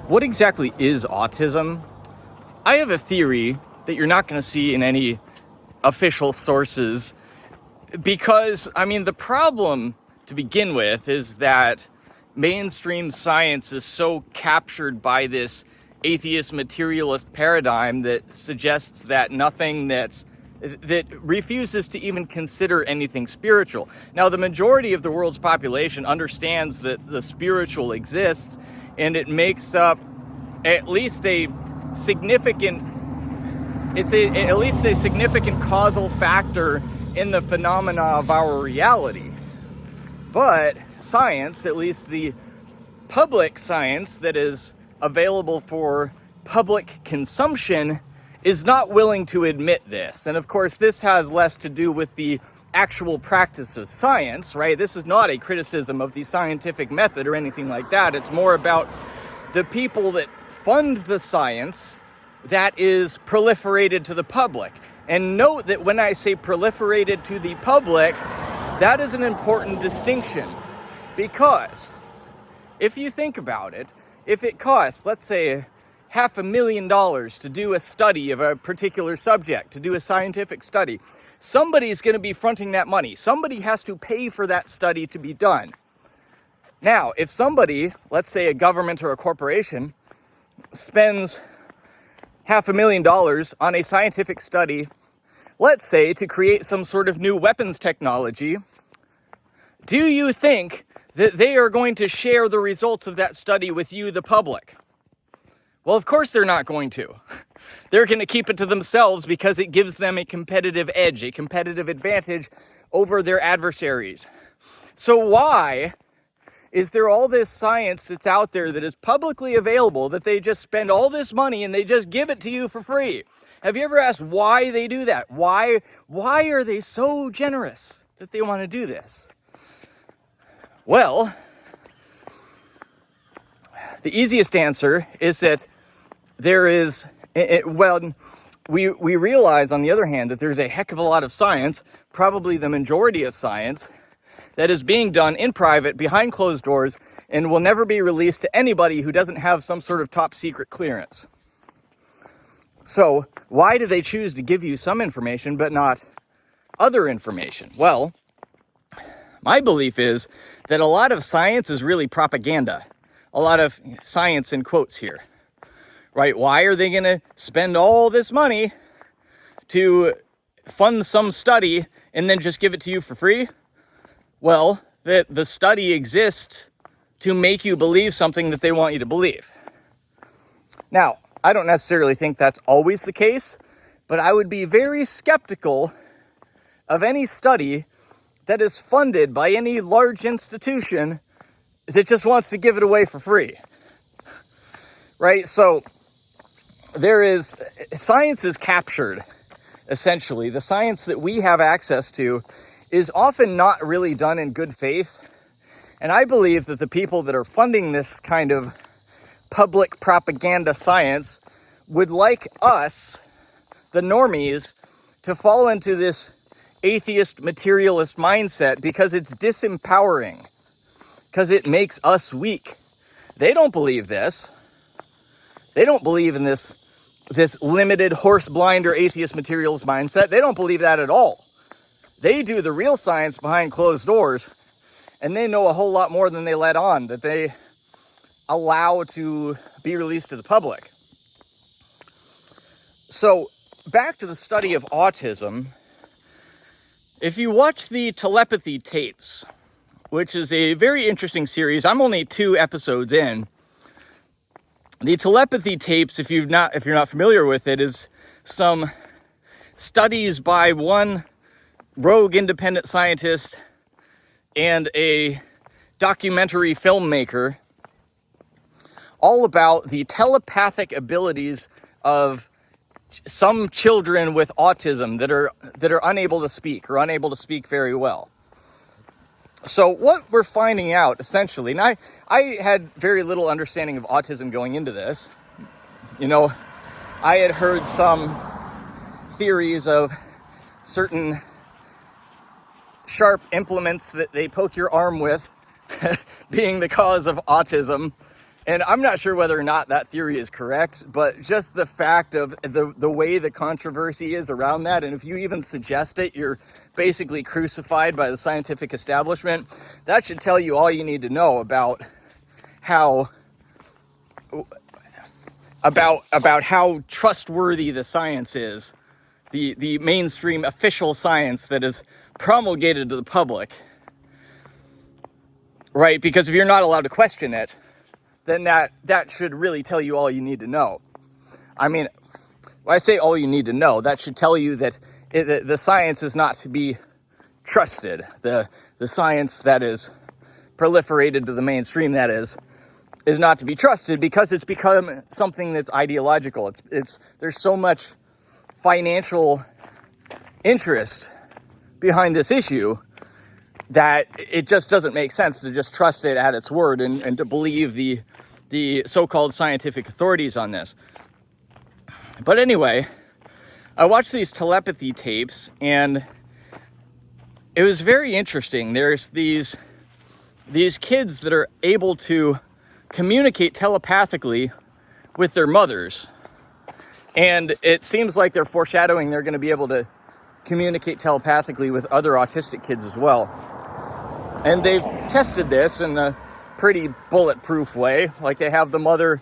What exactly is autism? I have a theory that you're not going to see in any official sources because, the problem to begin with is that mainstream science is so captured by this atheist materialist paradigm that suggests that that refuses to even consider anything spiritual. Now, the majority of the world's population understands that the spiritual exists, and it makes up at least a significant causal factor in the phenomena of our reality. But science, at least the public science that is available for public consumption, is not willing to admit this. And of course, this has less to do with the actual practice of science, right? This is not a criticism of the scientific method or anything like that. It's more about the people that fund the science that is proliferated to the public. And note that when I say proliferated to the public, that is an important distinction, because if you think about it, if it costs, let's say, $500,000 to do a study of a particular subject, to do a scientific study, somebody's going to be fronting that money. Somebody has to pay for that study to be done. Now, if somebody, let's say a government or a corporation, spends $500,000 on a scientific study, let's say to create some sort of new weapons technology, do you think that they are going to share the results of that study with you, the public? Well, of course they're not going to. They're going to keep it to themselves because it gives them a competitive edge, a competitive advantage over their adversaries. So why is there all this science that's out there that is publicly available that they just spend all this money and they just give it to you for free? Have you ever asked why they do that? Why are they so generous that they want to do this? Well, the easiest answer is that we realize, on the other hand, that there's a heck of a lot of science, probably the majority of science, that is being done in private, behind closed doors, and will never be released to anybody who doesn't have some sort of top secret clearance. So, why do they choose to give you some information but not other information? Well, my belief is that a lot of science is really propaganda. A lot of science in quotes here. Right? Why are they going to spend all this money to fund some study and then just give it to you for free? Well, the study exists to make you believe something that they want you to believe. Now, I don't necessarily think that's always the case, but I would be very skeptical of any study that is funded by any large institution that just wants to give it away for free. Right? So, science is captured, essentially. The science that we have access to is often not really done in good faith. And I believe that the people that are funding this kind of public propaganda science would like us, the normies, to fall into this atheist materialist mindset because it's disempowering, because it makes us weak. They don't believe this. They don't believe in this limited horse blind or atheist materialist mindset. They don't believe that at all. They do the real science behind closed doors, and they know a whole lot more than they let on, that they allow to be released to the public. So, back to the study of autism. If you watch the Telepathy tapes, which is a very interesting series, I'm only 2 episodes in. The Telepathy tapes, if you're not familiar with it, is some studies by one rogue independent scientist and a documentary filmmaker, all about the telepathic abilities of some children with autism that are unable to speak or unable to speak very well. So what we're finding out, essentially, and I had very little understanding of autism going into this. I had heard some theories of certain sharp implements that they poke your arm with being the cause of autism. And I'm not sure whether or not that theory is correct, but just the fact of the way the controversy is around that, and if you even suggest it, you're basically crucified by the scientific establishment. That should tell you all you need to know about how trustworthy the science is, the mainstream official science that is promulgated to the public, right? Because if you're not allowed to question it, then that should really tell you all you need to know. I mean, when I say all you need to know, that should tell you that the science is not to be trusted. The science that is proliferated to the mainstream, that is not to be trusted, because it's become something that's ideological. There's so much financial interest behind this issue that it just doesn't make sense to just trust it at its word and to believe the so-called scientific authorities on this. But anyway, I watched these telepathy tapes, and it was very interesting. There's these kids that are able to communicate telepathically with their mothers, and it seems like they're foreshadowing they're going to be able to communicate telepathically with other autistic kids as well. And they've tested this in a pretty bulletproof way. Like, they have the mother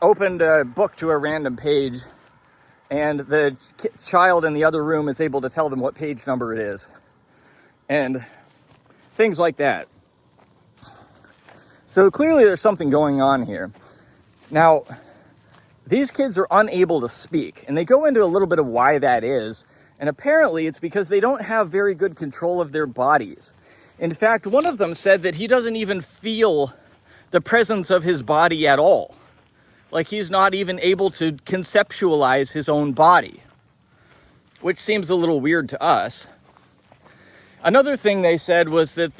opened a book to a random page, and the child in the other room is able to tell them what page number it is, and things like that. So clearly there's something going on here. Now, these kids are unable to speak, and they go into a little bit of why that is, and apparently it's because they don't have very good control of their bodies. In fact, one of them said that he doesn't even feel the presence of his body at all. Like, he's not even able to conceptualize his own body, which seems a little weird to us. Another thing they said was that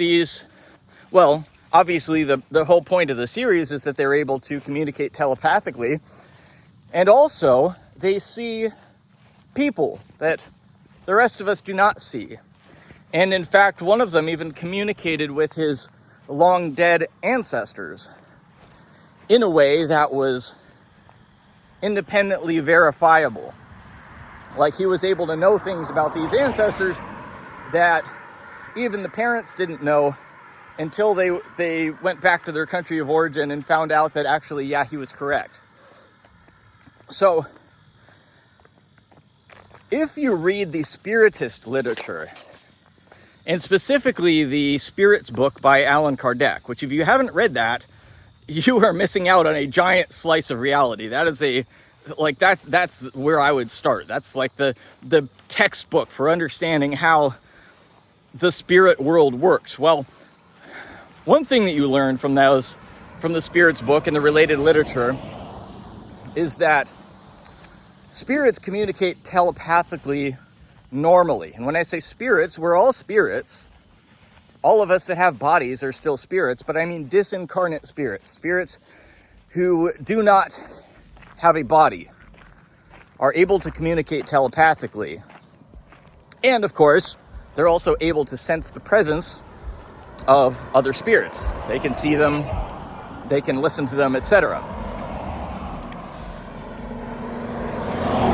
obviously the whole point of the series is that they're able to communicate telepathically, and also they see people that the rest of us do not see. And in fact, one of them even communicated with his long dead ancestors in a way that was independently verifiable. Like, he was able to know things about these ancestors that even the parents didn't know until they went back to their country of origin and found out that actually, yeah, he was correct. So, if you read the Spiritist literature, and specifically the Spirits book by Allan Kardec, which, if you haven't read that, you are missing out on a giant slice of reality. That's where I would start. That's like the textbook for understanding how the spirit world works. Well, one thing that you learn from the Spirits book and the related literature is that spirits communicate telepathically normally. And when I say spirits, we're all spirits. All of us that have bodies are still spirits, but I mean disincarnate spirits. Spirits who do not have a body are able to communicate telepathically. And of course, they're also able to sense the presence of other spirits. They can see them, they can listen to them, etc.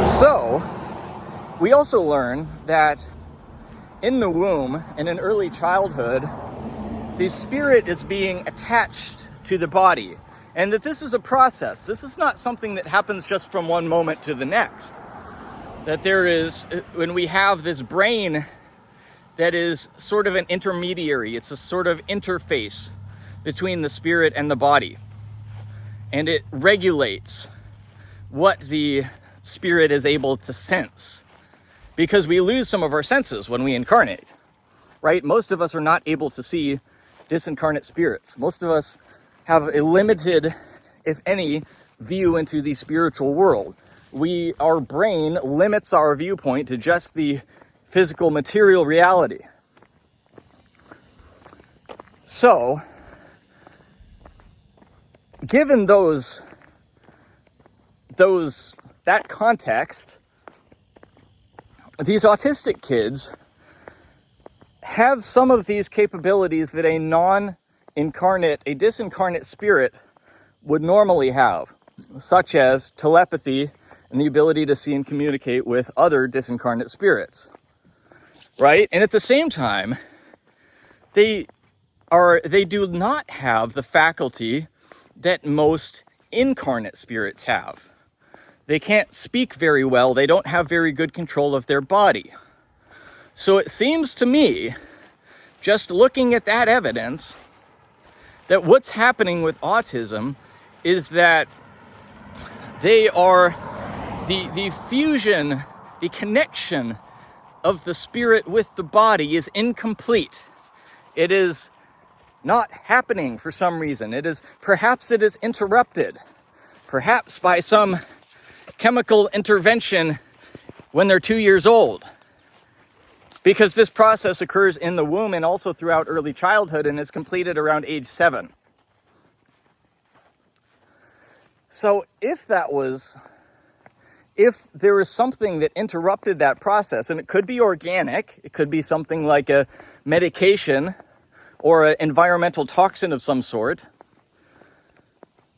So, we also learn that in the womb, and in early childhood, the spirit is being attached to the body. And that this is a process. This is not something that happens just from one moment to the next. That when we have this brain that is sort of an intermediary, it's a sort of interface between the spirit and the body. And it regulates what the spirit is able to sense. Because we lose some of our senses when we incarnate, right? Most of us are not able to see disincarnate spirits. Most of us have a limited, if any, view into the spiritual world. Our brain limits our viewpoint to just the physical material reality. So, given that context, these autistic kids have some of these capabilities that a disincarnate spirit would normally have, such as telepathy and the ability to see and communicate with other disincarnate spirits, right? And at the same time, they do not have the faculty that most incarnate spirits have. They can't speak very well. They don't have very good control of their body. So it seems to me, just looking at that evidence, that what's happening with autism is that they are the fusion, the connection of the spirit with the body is incomplete. It is not happening for some reason. Perhaps it is interrupted, perhaps by some chemical intervention when they're 2 years old. Because this process occurs in the womb and also throughout early childhood and is completed around age 7. So if there was something that interrupted that process, and it could be organic, it could be something like a medication or an environmental toxin of some sort,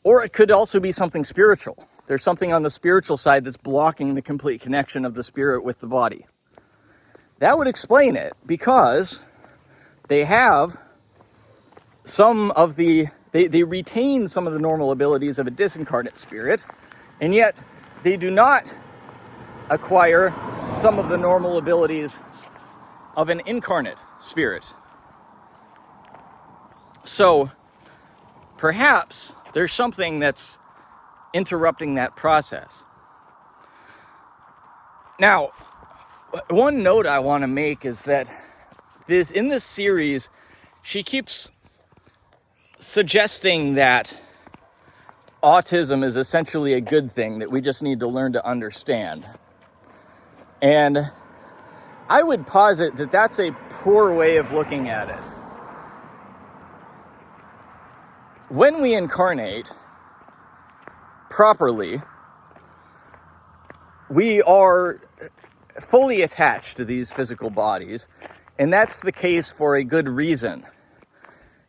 or it could also be something spiritual. There's something on the spiritual side that's blocking the complete connection of the spirit with the body. That would explain it, because they have they retain some of the normal abilities of a disincarnate spirit, and yet they do not acquire some of the normal abilities of an incarnate spirit. So perhaps there's something that's interrupting that process. Now, one note I want to make is that in this series, she keeps suggesting that autism is essentially a good thing that we just need to learn to understand. And I would posit that that's a poor way of looking at it. When we incarnate properly, we are fully attached to these physical bodies, and that's the case for a good reason.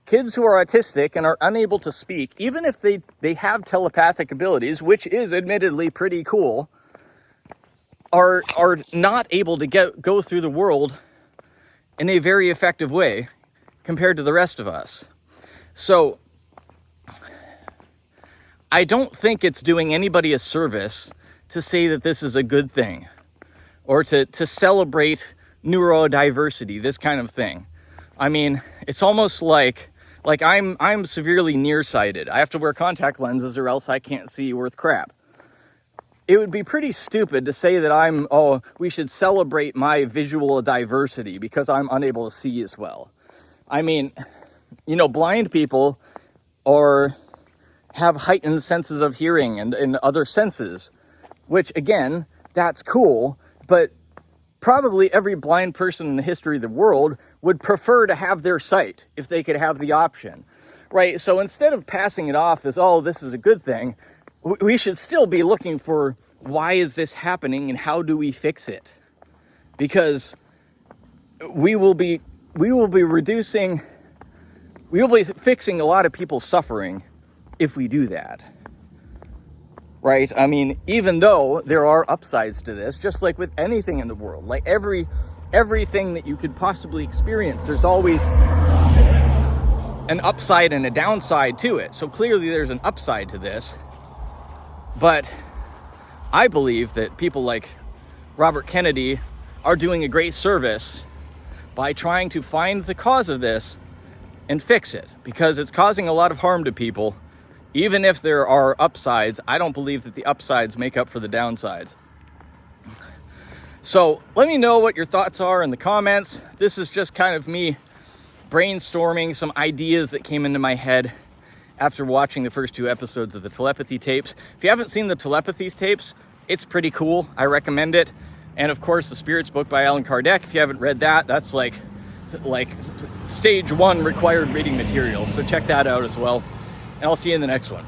Kids who are autistic and are unable to speak, even if they have telepathic abilities, which is admittedly pretty cool, are not able to go through the world in a very effective way compared to the rest of us. So I don't think it's doing anybody a service to say that this is a good thing, or to celebrate neurodiversity, this kind of thing. I mean, it's almost like I'm severely nearsighted. I have to wear contact lenses or else I can't see worth crap. It would be pretty stupid to say that we should celebrate my visual diversity because I'm unable to see as well. I mean, blind people have heightened senses of hearing and other senses, which again, that's cool, but probably every blind person in the history of the world would prefer to have their sight if they could have the option, right? So instead of passing it off as, this is a good thing, we should still be looking for, why is this happening and how do we fix it? Because we will be fixing a lot of people's suffering if we do that. Right? I mean, even though there are upsides to this, just like with anything in the world, like everything that you could possibly experience, there's always an upside and a downside to it. So clearly there's an upside to this. But I believe that people like Robert Kennedy are doing a great service by trying to find the cause of this and fix it, because it's causing a lot of harm to people. Even if there are upsides, I don't believe that the upsides make up for the downsides. So let me know what your thoughts are in the comments. This is just kind of me brainstorming some ideas that came into my head after watching the first 2 episodes of the Telepathy tapes. If you haven't seen the Telepathy tapes, it's pretty cool. I recommend it. And of course, the Spirits book by Allan Kardec. If you haven't read that, that's like stage 1 required reading material. So check that out as well. And I'll see you in the next one.